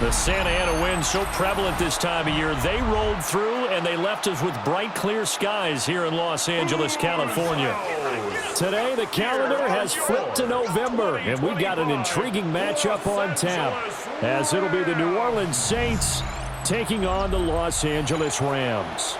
The Santa Ana wind so prevalent this time of year. They rolled through and they left us with bright, clear skies here in Los Angeles, California. Today, the calendar has flipped to November, and we've got an intriguing matchup on tap, as it'll be the New Orleans Saints taking on the Los Angeles Rams.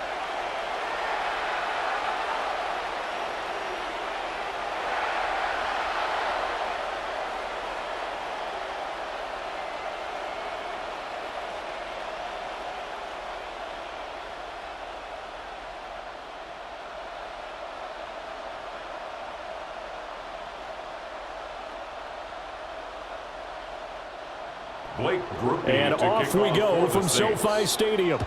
And off we go from SoFi Stadium.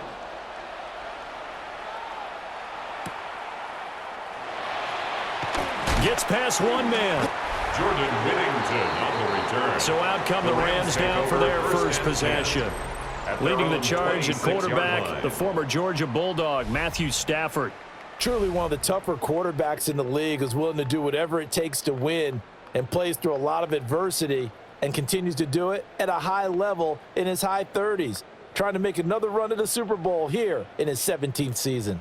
Gets past one man. Jordan Whittington on the return. So out come the Rams down for their first possession. Leading the charge at quarterback, the former Georgia Bulldog, Matthew Stafford. Truly one of the tougher quarterbacks in the league, who's willing to do whatever it takes to win and plays through a lot of adversity and continues to do it at a high level in his high 30s, trying to make another run at the Super Bowl here in his 17th season.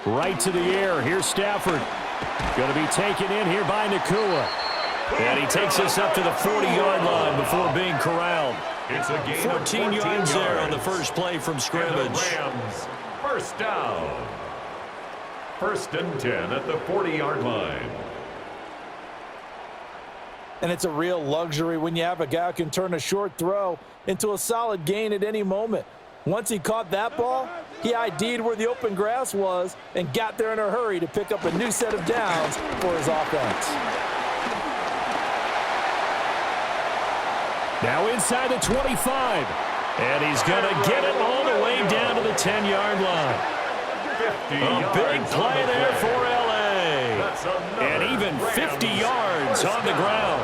Right to the air. Here's Stafford. Going to be taken in here by Nakua. And he takes us up to the 40-yard line before being corralled. It's a gain 14 yards there on the first play from scrimmage. Rams, first down. First and 10 at the 40-yard line. And it's a real luxury when you have a guy who can turn a short throw into a solid gain at any moment. Once he caught that ball, he ID'd where the open grass was and got there in a hurry to pick up a new set of downs for his offense. Now inside the 25. And he's going to get it all the way down to the 10-yard line. A big play there for L.A. And even 50 yards on the ground.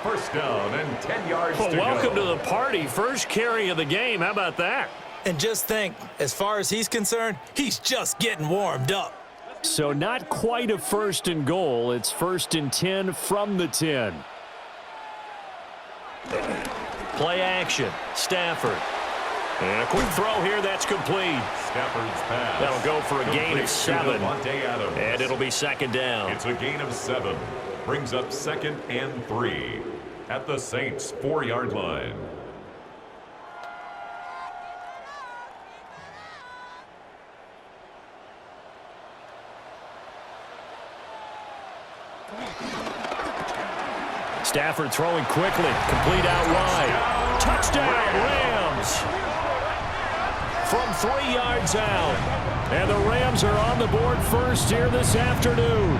First down and 10 yards to go. Welcome to the party. First carry of the game. How about that? And just think, as far as he's concerned, he's just getting warmed up. So not quite a first and goal. It's first and 10 from the 10. Play action. Stafford. And a quick throw here that's complete. Stafford's pass. That'll go for a gain of 7. And it'll be second down. It's a gain of 7. Brings up second and 3 at the Saints' 4-yard line. Stafford throwing quickly. Complete out wide. Touchdown, Rams. From 3 yards out. And the Rams are on the board first here this afternoon.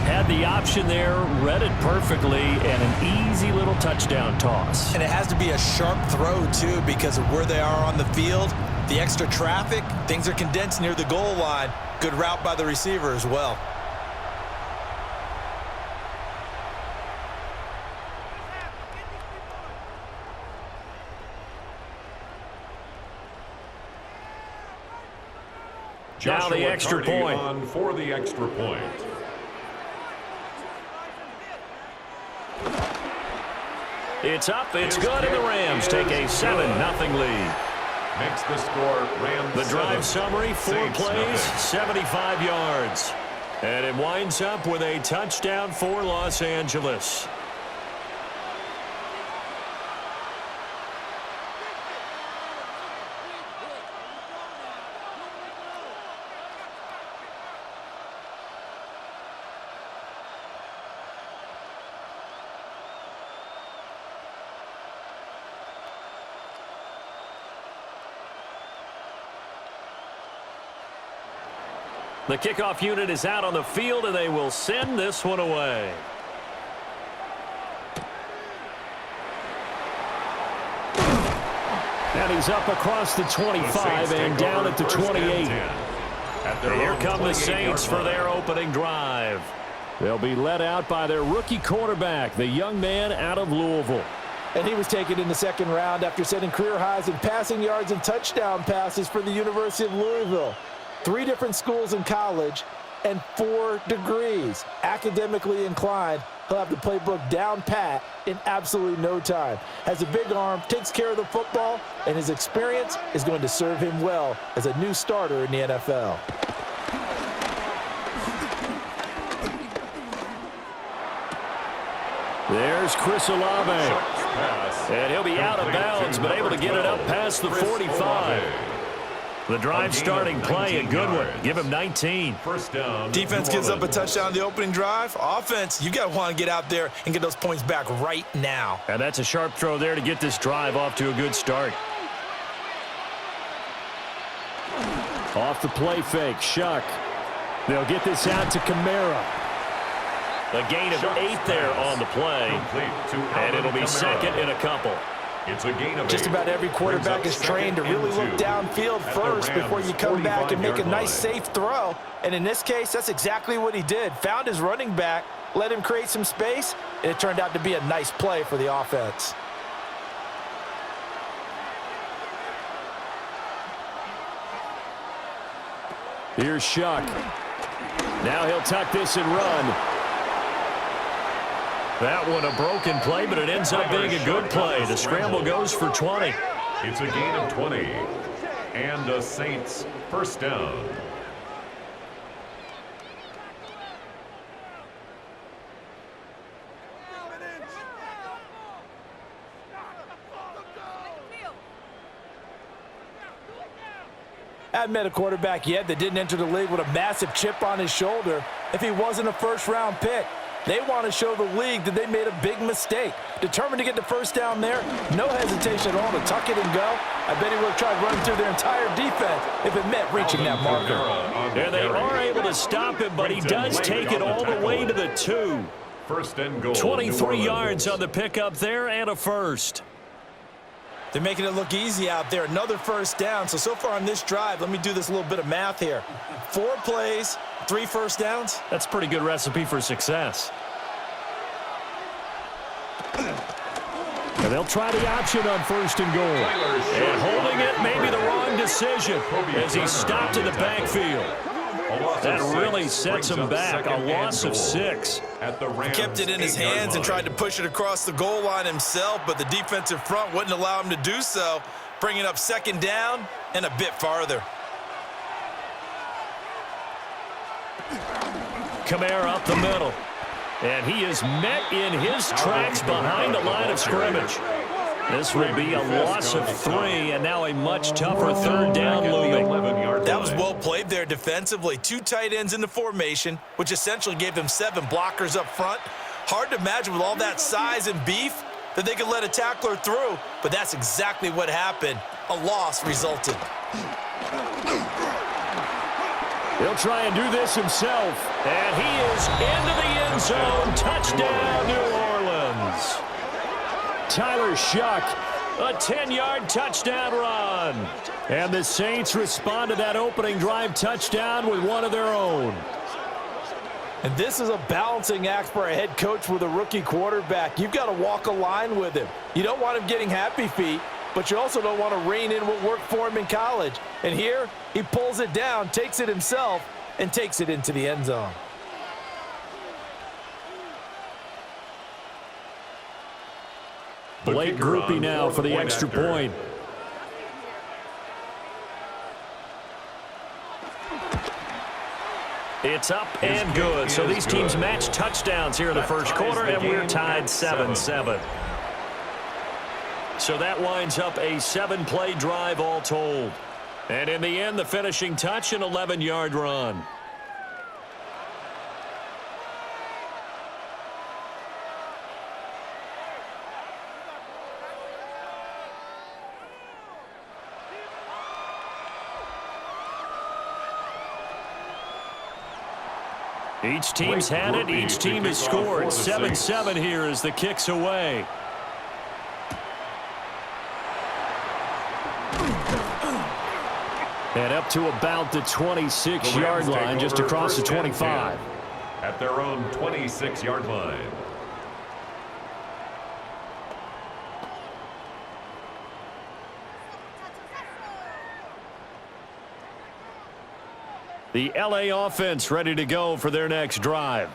Had the option there, read it perfectly, and an easy little touchdown toss. And it has to be a sharp throw, too, because of where they are on the field. The extra traffic, things are condensed near the goal line. Good route by the receiver as well. Now the extra point. On for the extra point. It's up, it's good, and the Rams take a 7-0 lead. Makes the score Rams. The drive 7, summary, 4 Saints plays, 0. 75 yards. And it winds up with a touchdown for Los Angeles. The kickoff unit is out on the field, and they will send this one away. And he's up across the 25 and down at the 28. Here come the Saints for their opening drive. They'll be led out by their rookie quarterback, the young man out of Louisville. And he was taken in the second round after setting career highs in passing yards and touchdown passes for the University of Louisville. 3 different schools in college, 104 degrees. Academically inclined, he'll have the playbook down pat in absolutely no time. Has a big arm, takes care of the football, and his experience is going to serve him well as a new starter in the NFL. There's Chris Olave. And he'll be out of bounds, but able to get it up past the 45. The drive starting play, a good one. Give him 19. First down. Defense gives up a touchdown on the opening drive. Offense, you got to want to get out there and get those points back right now. And that's a sharp throw there to get this drive off to a good start. Off the play fake, Shuck. They'll get this out to Kamara. A gain of 8 there on the play, and it'll be second in a couple. It's a gain of 8. Just about every quarterback is trained to really look downfield first before you come back and make a nice, safe throw. And in this case, that's exactly what he did. Found his running back, let him create some space, and it turned out to be a nice play for the offense. Here's Shuck. Now he'll tuck this and run. That one a broken play, but it ends up being a good play. The scramble goes for 20. It's a gain of 20. And the Saints first down. I haven't met a quarterback yet that didn't enter the league with a massive chip on his shoulder if he wasn't a first-round pick. They want to show the league that they made a big mistake. Determined to get the first down there, no hesitation at all to tuck it and go. I bet he would have tried running through their entire defense if it meant reaching that marker. And they are able to stop him, but he does take it all the way to the 2. First and goal. 23 yards on the pickup there and a first. They're making it look easy out there. Another first down. So far on this drive, let me do this little bit of math here. 4 plays, 3 first downs. That's a pretty good recipe for success. And they'll try the option on first and goal. And holding it may be the wrong decision as he's stopped in the backfield. That really sets him back. A loss of 6. He kept it in his hands and tried to push it across the goal line himself, but the defensive front wouldn't allow him to do so, bringing up second down and a bit farther. Kamara up the middle. And he is met in his tracks behind the line of scrimmage. This will be a loss of 3, and now a much tougher third down looming. That was well played there defensively. 2 tight ends in the formation, which essentially gave them 7 blockers up front. Hard to imagine with all that size and beef that they could let a tackler through, but that's exactly what happened. A loss resulted. He'll try and do this himself, and he is into the end zone. Touchdown, New Orleans. Tyler Shuck, a 10-yard touchdown run. And the Saints respond to that opening drive touchdown with one of their own. And this is a balancing act for a head coach with a rookie quarterback. You've got to walk a line with him. You don't want him getting happy feet, but you also don't want to rein in what worked for him in college. And here, he pulls it down, takes it himself, and takes it into the end zone. Blake Groupie now for the extra point. It's up and good. So these teams match touchdowns here in the first quarter, and we're tied 7-7. So that winds up a 7-play drive all told. And in the end, the finishing touch, an 11-yard run. Each team's had it. Each team has scored. 7-7 here as the kick's away. And up to about the 26-yard line, just across the 25. At their own 26-yard line. The LA offense ready to go for their next drive.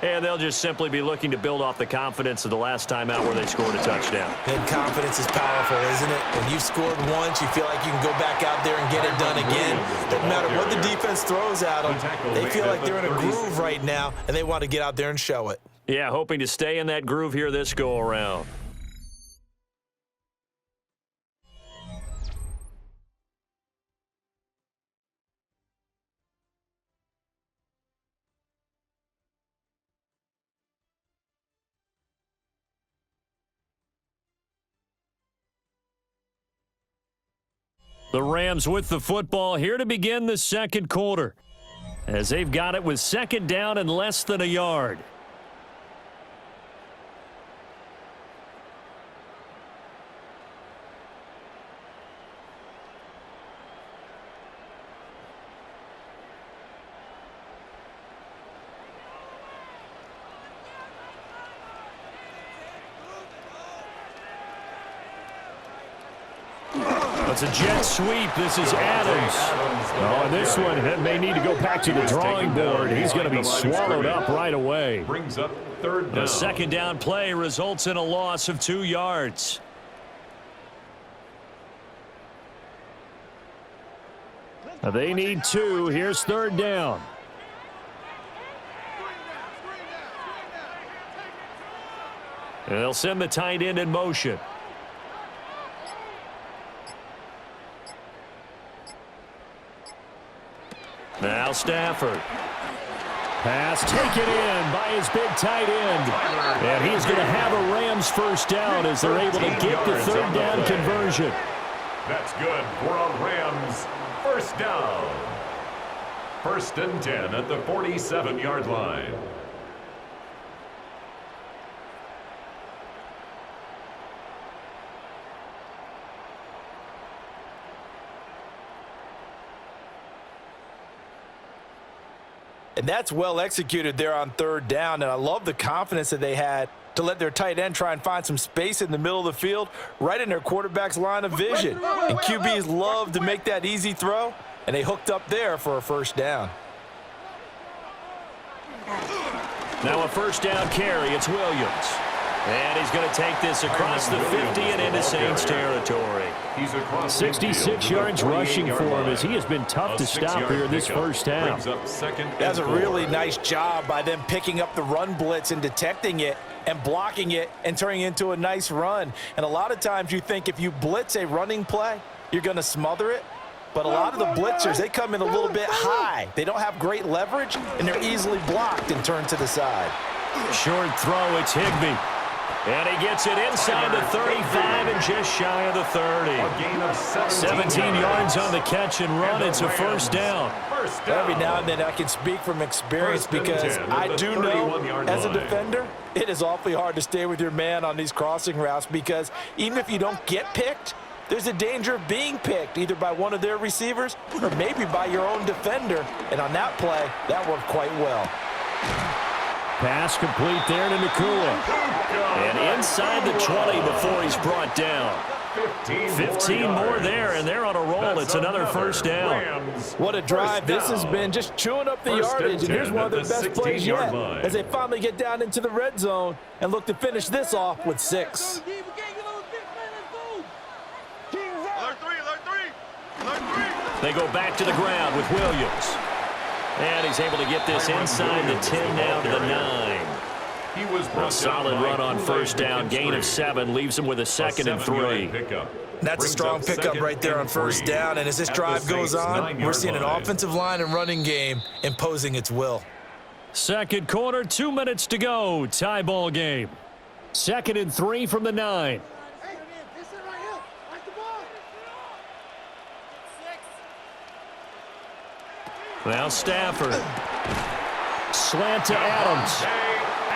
And they'll just simply be looking to build off the confidence of the last time out where they scored a touchdown. And confidence is powerful, isn't it? When you've scored once, you feel like you can go back out there and get it done again. Doesn't matter what the defense throws at them. They feel like they're in a groove right now, and they want to get out there and show it. Yeah, hoping to stay in that groove here this go-around. The Rams with the football here to begin the second quarter, as they've got it with second down and less than a yard. It's a jet sweep. This is Adams. Oh, this one may need to go back to the drawing board. He's going to be swallowed up right away. Brings up third down. The second down play results in a loss of 2 yards. They need 2. Here's third down. And they'll send the tight end in motion. Now Stafford. Pass taken in by his big tight end. And he's going to have a Rams first down as they're able to get the third down conversion. That's good for a Rams first down. 1st and 10 at the 47-yard line. And that's well executed there on third down. And I love the confidence that they had to let their tight end try and find some space in the middle of the field, right in their quarterback's line of vision. And QBs love to make that easy throw, and they hooked up there for a first down. Now a first down carry. It's Williams. And he's going to take this across the 50 and into Saints territory. 66 yards rushing for him as he has been tough to stop here this first half. That's a really nice job by them picking up the run blitz and detecting it and blocking it and turning it into a nice run. And a lot of times you think if you blitz a running play, you're going to smother it. But a lot of the blitzers, they come in a little bit high. They don't have great leverage, and they're easily blocked and turned to the side. Short throw, it's Higbee. And he gets it inside the 35 and just shy of the 30. 17 yards on the catch and run. It's a first down. Every now and then I can speak from experience because I do know as a defender, it is awfully hard to stay with your man on these crossing routes because even if you don't get picked, there's a danger of being picked either by one of their receivers or maybe by your own defender. And on that play, that worked quite well. Pass complete there to Nakua. And inside the 20 before he's brought down. 15 more there, and they're on a roll. It's another first down. What a drive this has been, just chewing up the yardage. And here's one of their best plays yet as they finally get down into the red zone and look to finish this off with 6. They go back to the ground with Williams. And he's able to get this inside the 10 now to the 9. A solid run on first down, gain of 7, leaves him with a 2nd and 3. That's a strong pickup right there on first down, and as this drive goes on, we're seeing an offensive line and running game imposing its will. Second quarter, 2 minutes to go, tie ball game. 2nd and 3 from the 9. Now Stafford. Slant to Adams.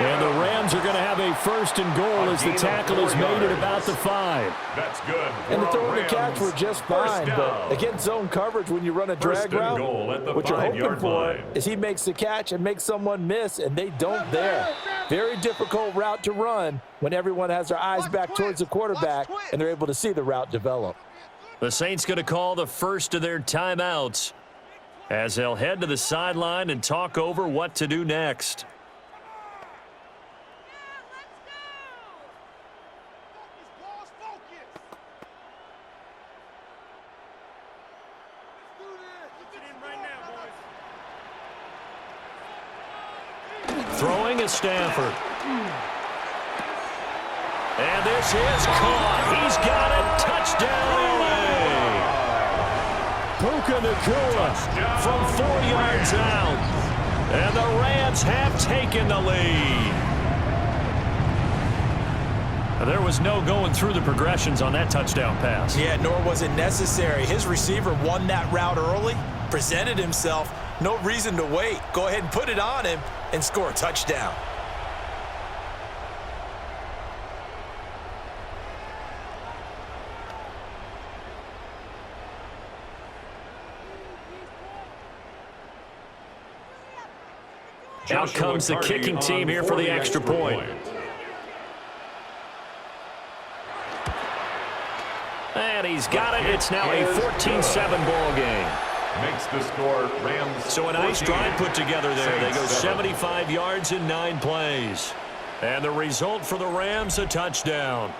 And the Rams are going to have a 1st and goal as the tackle is made at about the 5. That's good. And the throw and the catch were just fine. But against zone coverage, when you run a drag route, what you're hoping for is he makes the catch and makes someone miss, and they don't there. Very difficult route to run when everyone has their eyes back towards the quarterback and they're able to see the route develop. The Saints going to call the first of their timeouts. as they'll head to the sideline and talk over what to do next. Throwing is Stafford. And this is caught. He's got it. Touchdown, LA. Puka Nacua from 4 yards out. And the Rams have taken the lead. There was no going through the progressions on that touchdown pass. Yeah, nor was it necessary. His receiver won that route early, presented himself. No reason to wait. Go ahead and put it on him and score a touchdown. Out comes the kicking team here for the extra point. And he's got it. It's now a 14-7 ball game. Makes the score Rams. So a nice drive put together there. They go 75 yards in 9 plays. And the result for the Rams, a touchdown.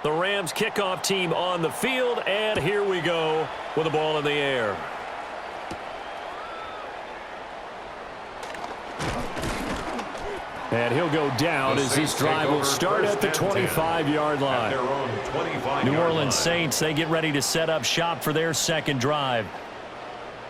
The Rams kickoff team on the field, and here we go with the ball in the air. And he'll go down as this drive will start at the 25-yard line. New Orleans Saints, they get ready to set up shop for their second drive.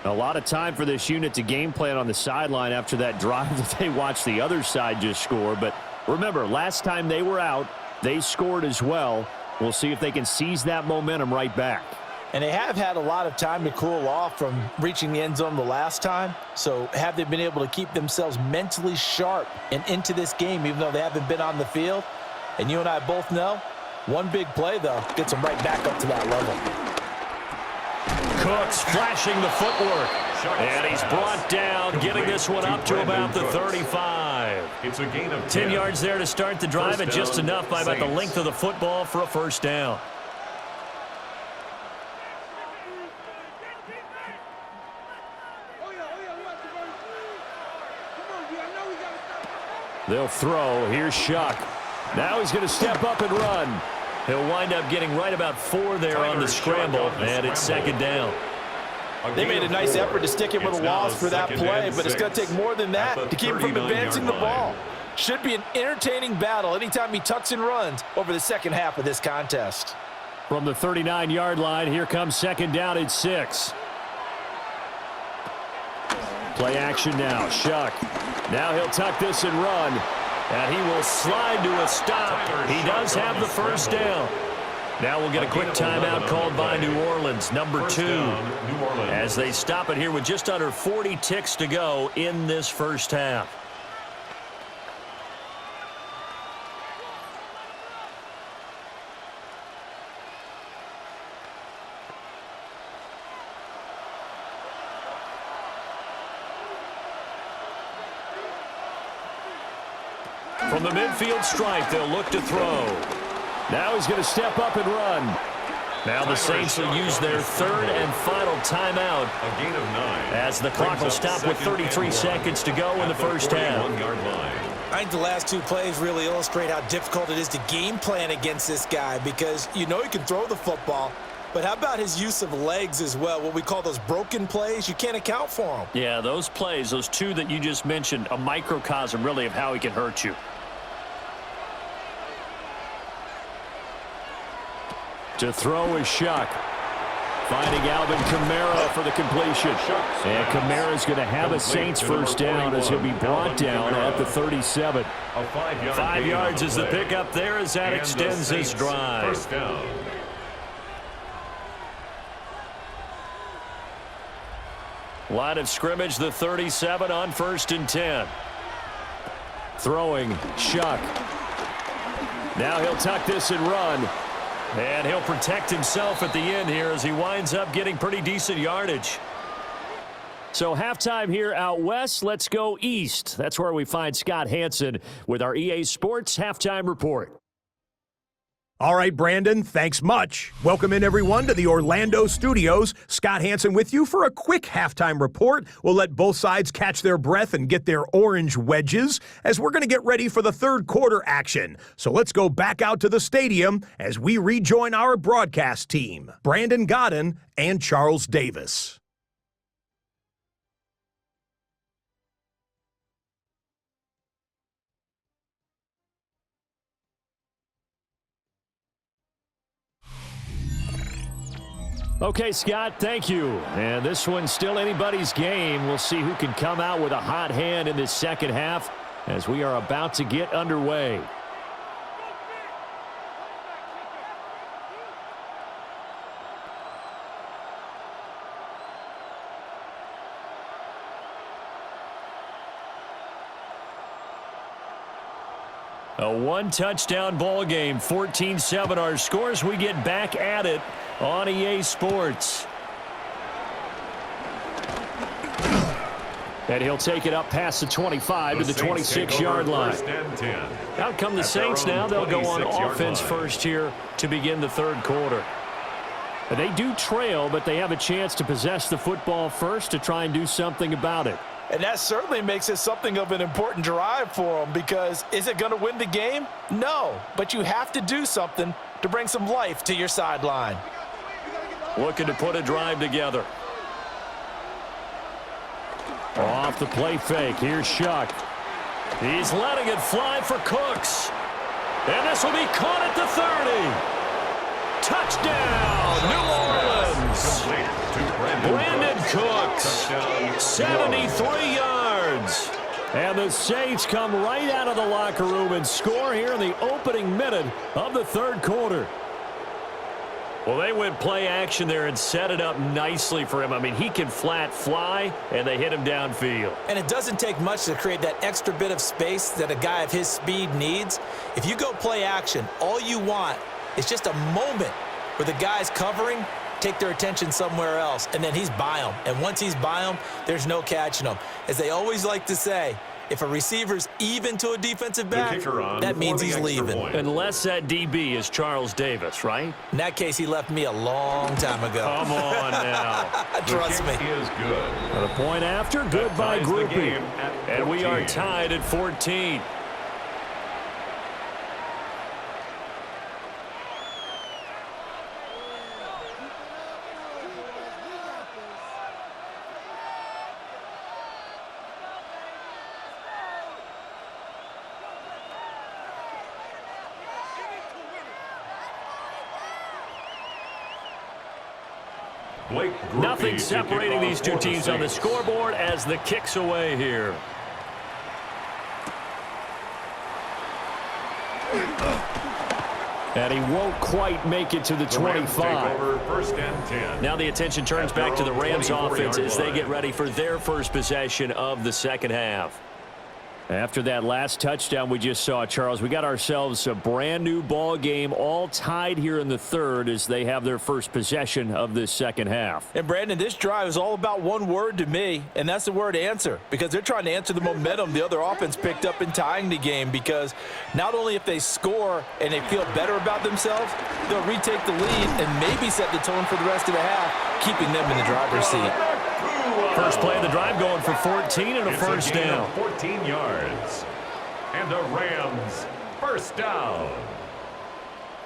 A lot of time for this unit to game plan on the sideline after that drive that they watched the other side just score. But remember, last time they were out, they scored as well. We'll see if they can seize that momentum right back. And they have had a lot of time to cool off from reaching the end zone the last time. So have they been able to keep themselves mentally sharp and into this game, even though they haven't been on the field? And you and I both know, one big play, though, gets them right back up to that level. Cooks flashing the footwork. And he's brought down, getting this one up to about the 35. It's a gain of 10 yards there to start the drive, and just enough by about the length of the football for a first down. They'll throw. Here's Shuck. Now he's going to step up and run. He'll wind up getting right about 4 there on the scramble, and it's second down. They made a nice effort to stick him with a loss for that play, but it's going to take more than that to keep him from advancing the ball. Should be an entertaining battle anytime he tucks and runs over the second half of this contest. From the 39-yard line, here comes second down and 6. Play action now. Shuck. Now he'll tuck this and run. And he will slide to a stop. He does have the first down. Now we'll get a quick timeout called by New Orleans, number 2, as they stop it here with just under 40 ticks to go in this first half. From the midfield stripe, they'll look to throw. Now he's going to step up and run. Now the Saints will use their third and final timeout, A gain of 9. as the clock will stop with 33 seconds to go in the first half. I think the last 2 plays really illustrate how difficult it is to game plan against this guy, because you know he can throw the football, but how about his use of legs as well? What we call those broken plays, you can't account for them. Yeah, those plays, those 2 that you just mentioned, a microcosm really of how he can hurt you. To throw is Shuck. Finding Alvin Kamara for the completion. And Kamara's going to have a Saints first down as he'll be brought down at the 37. 5 yards is the pickup there as that extends his drive. First down. Line of scrimmage, the 37 on 1st and 10. Throwing, Shuck. Now he'll tuck this and run. And he'll protect himself at the end here as he winds up getting pretty decent yardage. So halftime here out west. Let's go east. That's where we find Scott Hanson with our EA Sports Halftime Report. All right, Brandon, thanks much. Welcome in, everyone, to the Orlando studios. Scott Hanson with you for a quick halftime report. We'll let both sides catch their breath and get their orange wedges as we're going to get ready for the third quarter action. So let's go back out to the stadium as we rejoin our broadcast team, Brandon Godden and Charles Davis. Okay, Scott, thank you. And this one's still anybody's game. We'll see who can come out with a hot hand in this second half as we are about to get underway. A one-touchdown ball game, 14-7 our scores. We get back at it on EA Sports. And he'll take it up past the 25 to the 26-yard line. Out come the Saints now. They'll go on offense first here to begin the third quarter. They do trail, but they have a chance to possess the football first to try and do something about it. And that certainly makes it something of an important drive for them, because is it going to win the game? No, but you have to do something to bring some life to your sideline. Looking to put a drive together. Off the play fake. Here's Shuck. He's letting it fly for Cooks. And this will be caught at the 30. Touchdown, New Orleans. Brandon Cooks, 73 yards. And the Saints come right out of the locker room and score here in the opening minute of the third quarter. Well, they went play action there and set it up nicely for him. I mean, he can flat fly, and they hit him downfield. And it doesn't take much to create that extra bit of space that a guy of his speed needs. If you go play action, all you want is just a moment where the guy's covering, take their attention somewhere else, and then he's by them. And once he's by them, there's no catching them. As they always like to say, if a receiver's even to a defensive back, that means he's leaving. Unless that DB is Charles Davis, right? In that case, he left me a long time ago. Come on now. Trust me. Is good. A point after, good by Groupie. And we are tied at 14. Nothing separating these two teams on the scoreboard as the kick's away here. And he won't quite make it to the 25. First and 10. Now the attention turns back to the Rams offense as they get ready for their first possession of the second half. After that last touchdown we just saw, Charles, we got ourselves a brand new ball game, all tied here in the third as they have their first possession of this second half. And Brandon, this drive is all about one word to me, and that's the word answer, because they're trying to answer the momentum the other offense picked up in tying the game, because not only if they score and they feel better about themselves, they'll retake the lead and maybe set the tone for the rest of the half, keeping them in the driver's seat. First play of the drive going for 14 and a first down. 14 yards. And the Rams first down.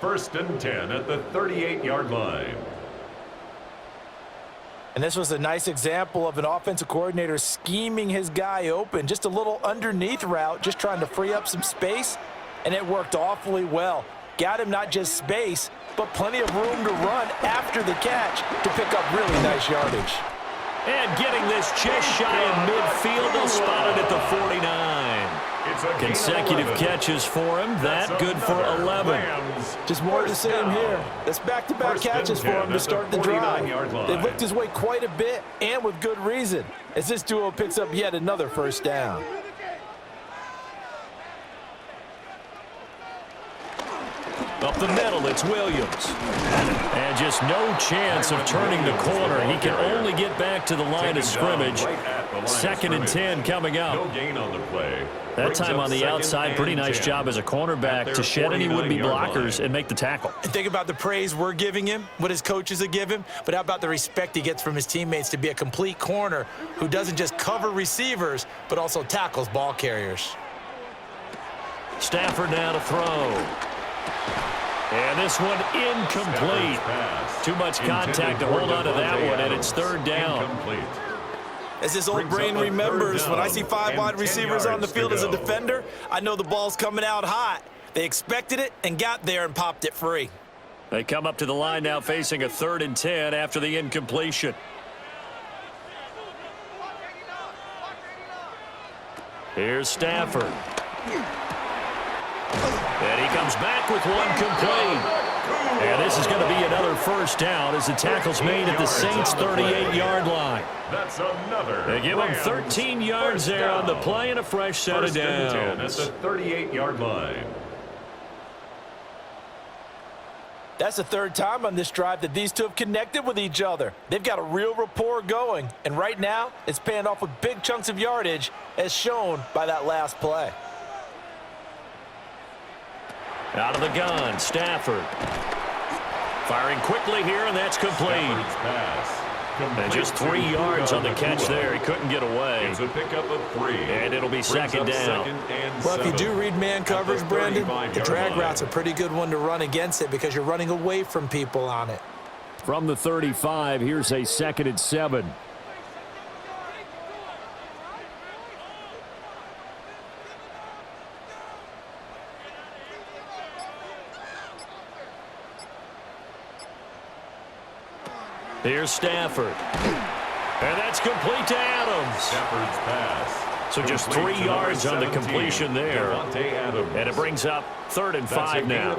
First and 10 at the 38-yard line. And this was a nice example of an offensive coordinator scheming his guy open. Just a little underneath route, just trying to free up some space, and it worked awfully well. Got him not just space, but plenty of room to run after the catch to pick up really nice yardage. And getting this just shy of midfield, they'll spot it at the 49. Consecutive catches for him. That good for 11. Just more of the same here. That's back-to-back catches for him to start the drive. They've looked his way quite a bit, and with good reason, as this duo picks up yet another first down. Up the middle, it's Williams. And just no chance of turning the corner. He can only get back to the line of scrimmage. 2nd and 10 coming up. No gain on the play. That time on the outside, pretty nice job as a cornerback to shed any would-be blockers and make the tackle. And think about the praise we're giving him, what his coaches are giving, but how about the respect he gets from his teammates to be a complete corner who doesn't just cover receivers, but also tackles ball carriers. Stafford now to throw. And this one incomplete. Too much contact to hold on to that one, and it's 3rd down. As his old brain remembers, when I see 5 wide receivers on the field as a defender, I know the ball's coming out hot. They expected it and got there and popped it free. They come up to the line now facing a 3rd and 10 after the incompletion. Here's Stafford. And he comes back with one complete. And this is going to be another 1st down as the tackle's made at the Saints' 38-yard line. That's another. They give him 13 yards there on the play and a fresh set of downs. At the 38-yard line. That's the 3rd time on this drive that these two have connected with each other. They've got a real rapport going, and right now it's paying off with big chunks of yardage as shown by that last play. Out of the gun, Stafford. Firing quickly here, and that's complete. And just 3 yards on the catch there. He couldn't get away. It's a pickup of 3. And it'll be 2nd down. Well, if you do read man coverage, Brandon, the drag route's a pretty good one to run against it because you're running away from people on it. From the 35, here's a 2nd and 7. Here's Stafford. And that's complete to Adams. Stafford's pass. So just 3 yards on the completion there. And it brings up 3rd and 5 now.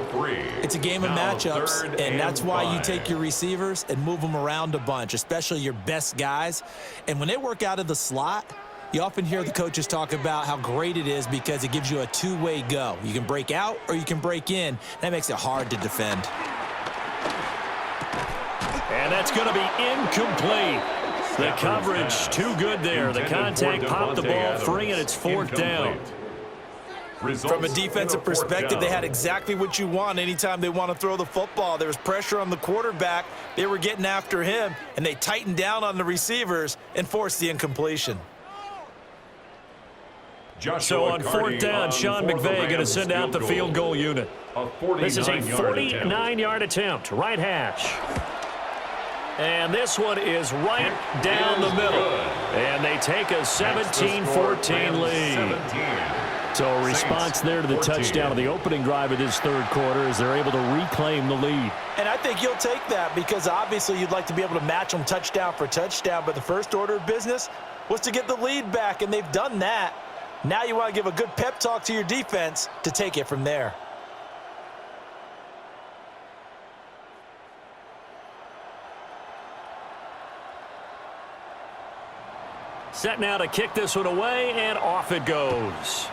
It's a game of matchups, and that's why you take your receivers and move them around a bunch, especially your best guys. And when they work out of the slot, you often hear the coaches talk about how great it is because it gives you a two-way go. You can break out or you can break in. That makes it hard to defend. And that's going to be incomplete. The coverage too good there. The contact popped the ball free, and it's 4th down. From a defensive perspective, they had exactly what you want anytime they want to throw the football. There was pressure on the quarterback. They were getting after him, and they tightened down on the receivers and forced the incompletion. So on 4th down, Sean McVay going to send out the field goal unit. This is a 49-yard attempt, right hash. And this one is right down the middle. And they take a 17-14 lead. So a response there to the touchdown of the opening drive of this 3rd quarter as they're able to reclaim the lead. And I think you'll take that because obviously you'd like to be able to match them touchdown for touchdown, but the first order of business was to get the lead back, and they've done that. Now you want to give a good pep talk to your defense to take it from there. Set now to kick this one away, and off it goes.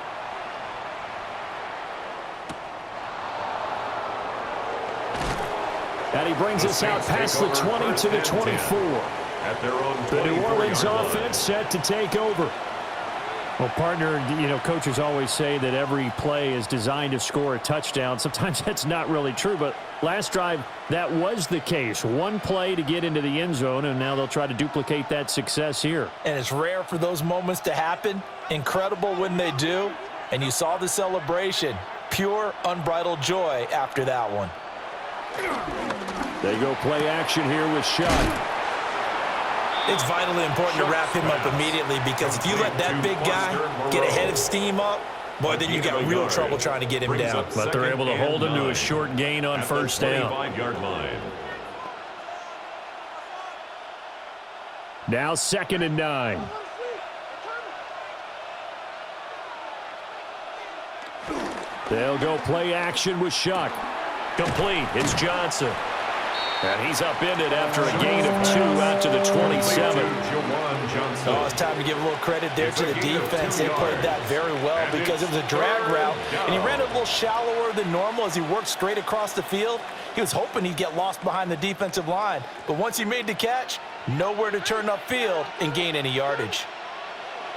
And he brings us out past the 20 to the 24. The New Orleans offense set to take over. Well, partner, you know, coaches always say that every play is designed to score a touchdown. Sometimes that's not really true, but last drive, that was the case. One play to get into the end zone, and now they'll try to duplicate that success here. And it's rare for those moments to happen. Incredible when they do. And you saw the celebration. Pure, unbridled joy after that one. They go play action here with Shutt. It's vitally important to wrap him up immediately because if you let that big guy get ahead of steam up, boy, then you got real trouble trying to get him down. But they're able to hold him to a short gain on 1st down. Now 2nd and 9. They'll go play action with Shutt. Complete. It's Johnson. And he's upended after a gain of 2 out to the 27. Oh, it's time to give a little credit there to the defense. They played that very well because it was a drag route, and he ran a little shallower than normal as he worked straight across the field. He was hoping he'd get lost behind the defensive line, but once he made the catch, nowhere to turn upfield and gain any yardage.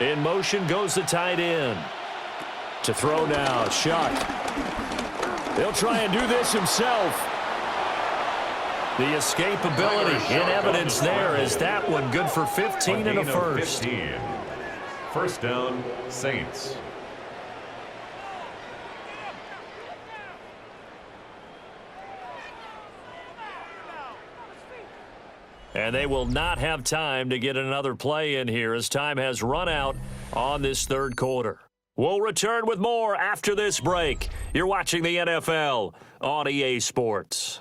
In motion goes the tight end. To throw now, Shuck. He'll try and do this himself. The escapability in evidence there as that one good for 15 and a first. 15. First down, Saints. And they will not have time to get another play in here as time has run out on this third quarter. We'll return with more after this break. You're watching the NFL on EA Sports.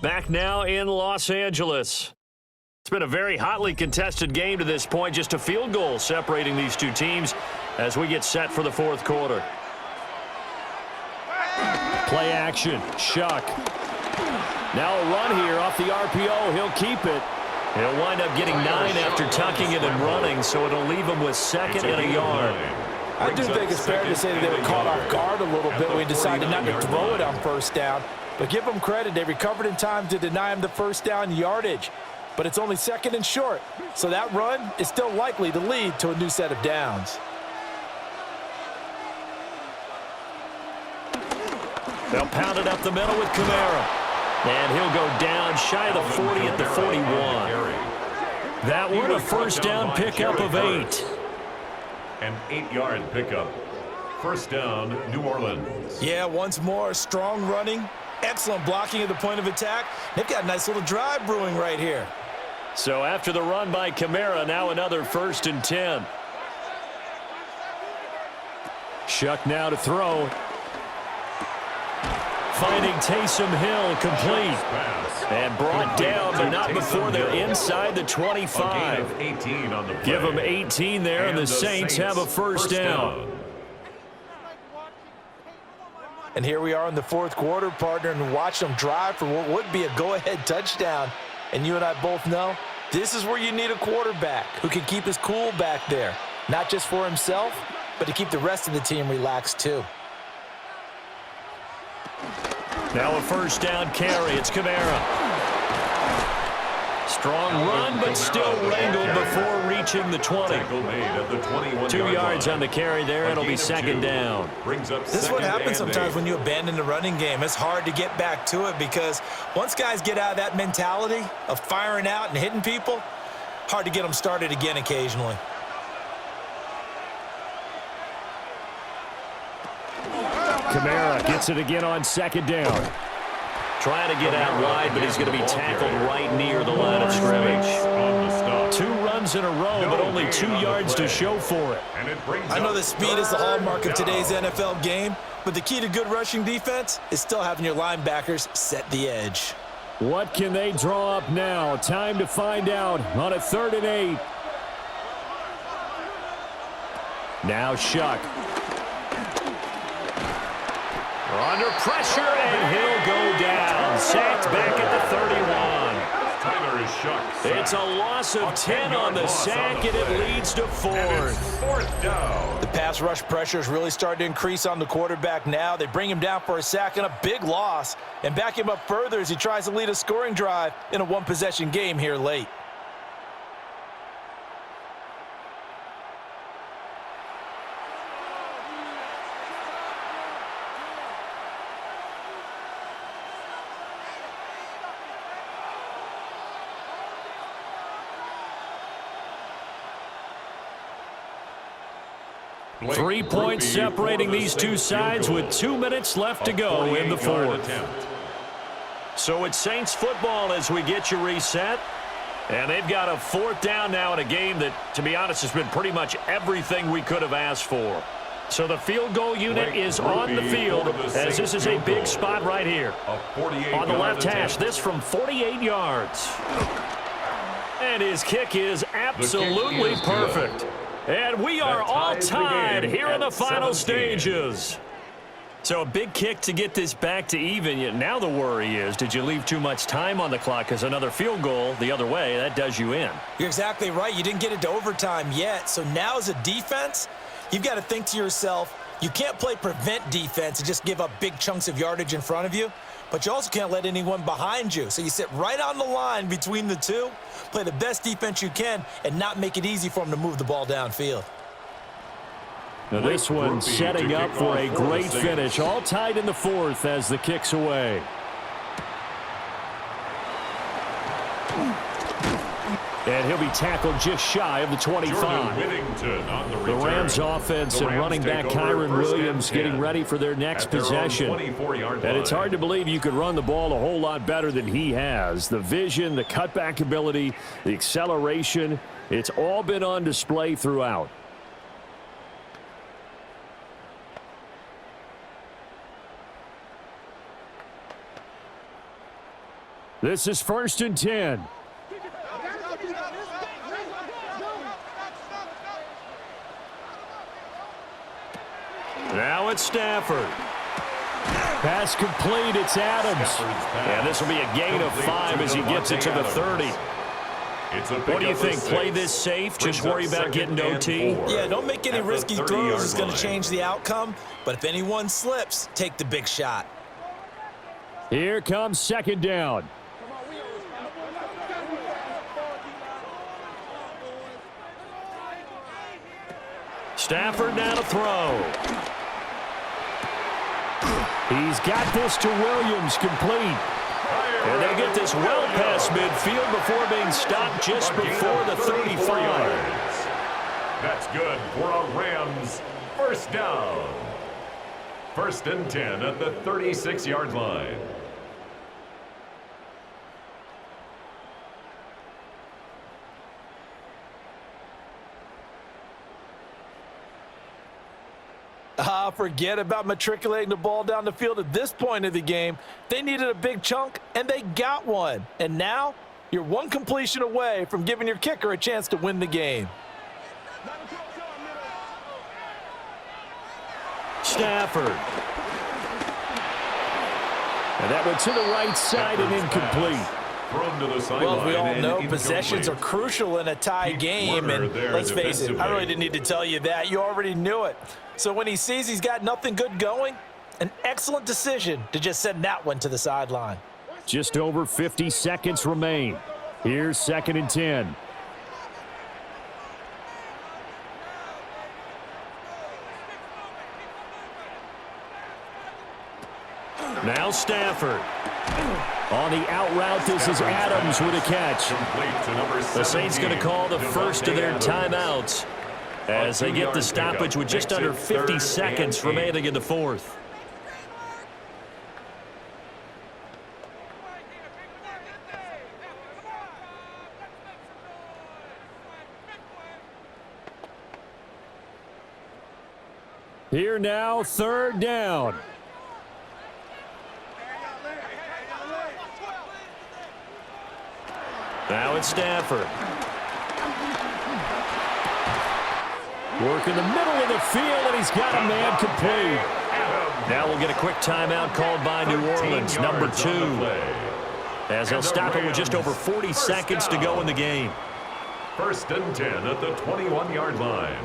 Back now in Los Angeles. It's been a very hotly contested game to this point. Just a field goal separating these two teams as we get set for the fourth quarter. Play action. Shuck. Now a run here off the RPO. He'll keep it. He'll wind up getting 9 after tucking it and running, so it'll leave him with second and a yard. I do think it's fair to say that they were caught off guard a little bit when he decided not to throw it on first down. But give them credit. They recovered in time to deny him the first down yardage. But it's only second and short. So that run is still likely to lead to a new set of downs. They'll pound it up the middle with Kamara. And he'll go down shy of the 40 at the 41. That one a first down pickup of 8. An 8-yard pickup. First down, New Orleans. Yeah, once more, strong running. Excellent blocking at the point of attack. They've got a nice little drive brewing right here. So after the run by Kamara, now another first and 10. Shuck now to throw. Finding Taysom Hill complete. And brought down, but not before they're inside the 25. Give them 18 there, and the Saints have a first down. And here we are in the fourth quarter, partner, and watch them drive for what would be a go-ahead touchdown. And you and I both know this is where you need a quarterback who can keep his cool back there, not just for himself, but to keep the rest of the team relaxed too. Now a first down carry. It's Kamara. Strong run, but still wrangled before reaching the 20. 2 yards on the carry there. It'll be second down. This is what happens sometimes when you abandon the running game. It's hard to get back to it because once guys get out of that mentality of firing out and hitting people, hard to get them started again occasionally. Kamara gets it again on second down. Trying to get out wide, but he's going to be tackled right near the line of scrimmage. 2 runs in a row, but only 2 yards to show for it. I know that speed is the hallmark of today's NFL game, but the key to good rushing defense is still having your linebackers set the edge. What can they draw up now? Time to find out on a 3rd and 8. Now Shuck. Under pressure, and he'll go down. Sacked back at the 31. It's a loss of 10 on the sack, and it leads to 4th down. The pass rush pressure is really starting to increase on the quarterback now. They bring him down for a sack and a big loss, and back him up further as he tries to lead a scoring drive in a one-possession game here late. Three points separating these two sides with 2 minutes left to go in the fourth. So it's Saints football as we get you reset. And they've got a 4th down now in a game that, to be honest, has been pretty much everything we could have asked for. So the field goal unit is on the field as this is a big spot right here. On the left hash, this from 48 yards. And his kick is absolutely perfect. And we are all tied here in the final stages. So a big kick to get this back to even. Yet now the worry is, did you leave too much time on the clock? Because another field goal the other way, that does you in. You're exactly right. You didn't get it to overtime yet. So now as a defense, you've got to think to yourself, you can't play prevent defense and just give up big chunks of yardage in front of you, but you also can't let anyone behind you. So you sit right on the line between the two, play the best defense you can, and not make it easy for them to move the ball downfield. Now this one setting up for a great finish. All tied in the fourth as the kick's away. And he'll be tackled just shy of the 25. The Rams offense and running back Kyron Williams getting ready for their next possession. And it's hard to believe you could run the ball a whole lot better than he has. The vision, the cutback ability, the acceleration, it's all been on display throughout. This is 1st and 10. Now it's Stafford. Pass complete. It's Adams. And this will be a gain of 5 as he gets it to the 30. What do you think? Play this safe? Just worry about getting to OT? Yeah, don't make any risky throws. It's going to change the outcome. But if anyone slips, take the big shot. Here comes 2nd down. Stafford now to throw. He's got this to Williams, complete. And they'll get this well past midfield before being stopped just before the 35. That's good for a Rams first down. 1st and 10 at the 36-yard line. Forget about matriculating the ball down the field at this point of the game. They needed a big chunk, and they got one. And now, you're one completion away from giving your kicker a chance to win the game. Stafford. And that went to the right side and incomplete. Well, as we all know, possessions are crucial in a tie game, and let's face it, I really didn't need to tell you that. You already knew it. So when he sees he's got nothing good going, an excellent decision to just send that one to the sideline. Just over 50 seconds remain. Here's 2nd and 10. Now Stafford. On the out route, this is Adams with a catch. The Saints going to call the first of their timeouts as they get the stoppage with just under 50 seconds remaining in the fourth. Here now, 3rd down. Now it's Stafford. Work in the middle of the field, and he's got a man complete. Now we'll get a quick timeout called by New Orleans, number 2. As they'll stop it with just over 40 seconds to go in the game. 1st and 10 at the 21-yard line.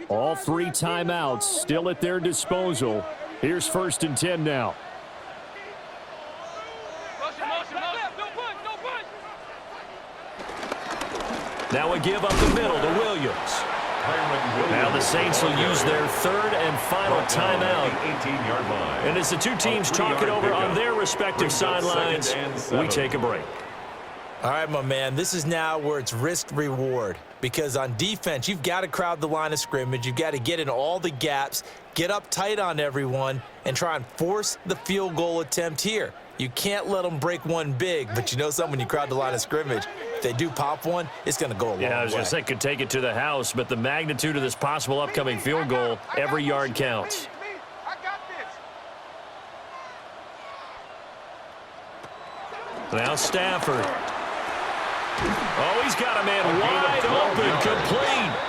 All 3 timeouts still at their disposal. Here's 1st and 10 now. Now a give up the middle to Williams. Now the Saints will use their 3rd and final timeout. And as the two teams talk it over on their respective sidelines, we take a break. All right, my man, this is now where it's risk-reward. Because on defense, you've got to crowd the line of scrimmage. You've got to get in all the gaps, get up tight on everyone, and try and force the field goal attempt here. You can't let them break one big, but you know something, when you crowd the line of scrimmage, if they do pop one, it's going to go a long way. Yeah, I was going to say could take it to the house, but the magnitude of this possible upcoming field goal, every yard counts. Now Stafford. Oh, he's got a man wide open, complete.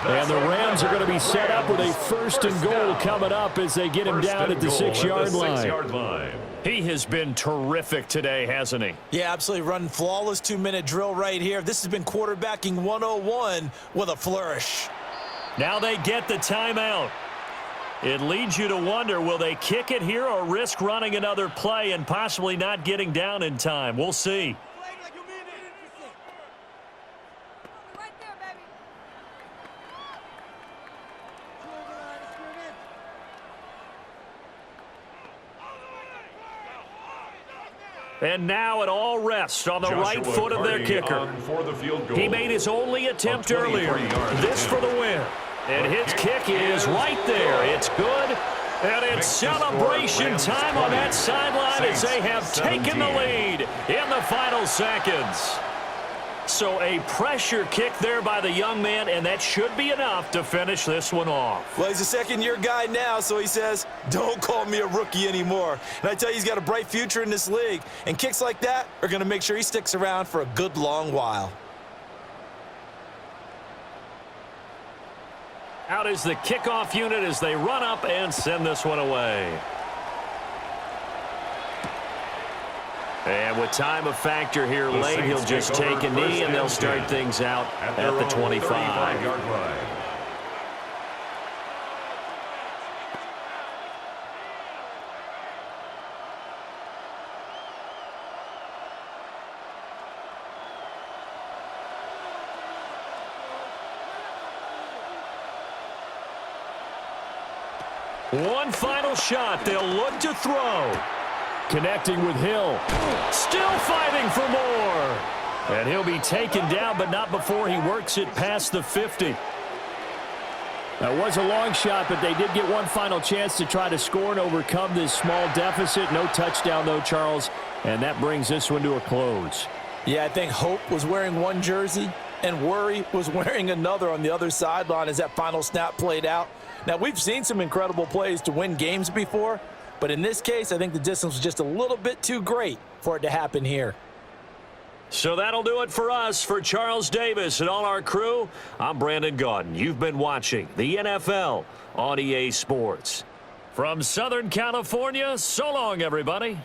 And the Rams are going to be set up with a 1st and goal coming up as they get him down at the 6-yard line. He has been terrific today, hasn't he? Yeah, absolutely. Running flawless 2-minute drill right here. This has been quarterbacking 101 with a flourish. Now they get the timeout. It leads you to wonder, will they kick it here or risk running another play and possibly not getting down in time? We'll see. And now it all rests on the right foot of their kicker. He made his only attempt earlier. This for the win. And his kick is right there. It's good. And it's celebration time on that sideline as they have taken the lead in the final seconds. So a pressure kick there by the young man, and that should be enough to finish this one off. Well, he's a second-year guy now, so he says, don't call me a rookie anymore. And I tell you, he's got a bright future in this league. And kicks like that are going to make sure he sticks around for a good long while. Out is the kickoff unit as they run up and send this one away. And with time a factor here late, he'll just take a knee and they'll start things out at the 25-yard line. One final shot. They'll look to throw. Connecting with Hill. Still fighting for more. And he'll be taken down, but not before he works it past the 50. That was a long shot, but they did get one final chance to try to score and overcome this small deficit. No touchdown, though, Charles. And that brings this one to a close. Yeah, I think Hope was wearing one jersey and Worry was wearing another on the other sideline as that final snap played out. Now, we've seen some incredible plays to win games before, but in this case, I think the distance was just a little bit too great for it to happen here. So that'll do it for us. For Charles Davis and all our crew, I'm Brandon Gaudin. You've been watching the NFL on EA Sports. From Southern California, so long, everybody.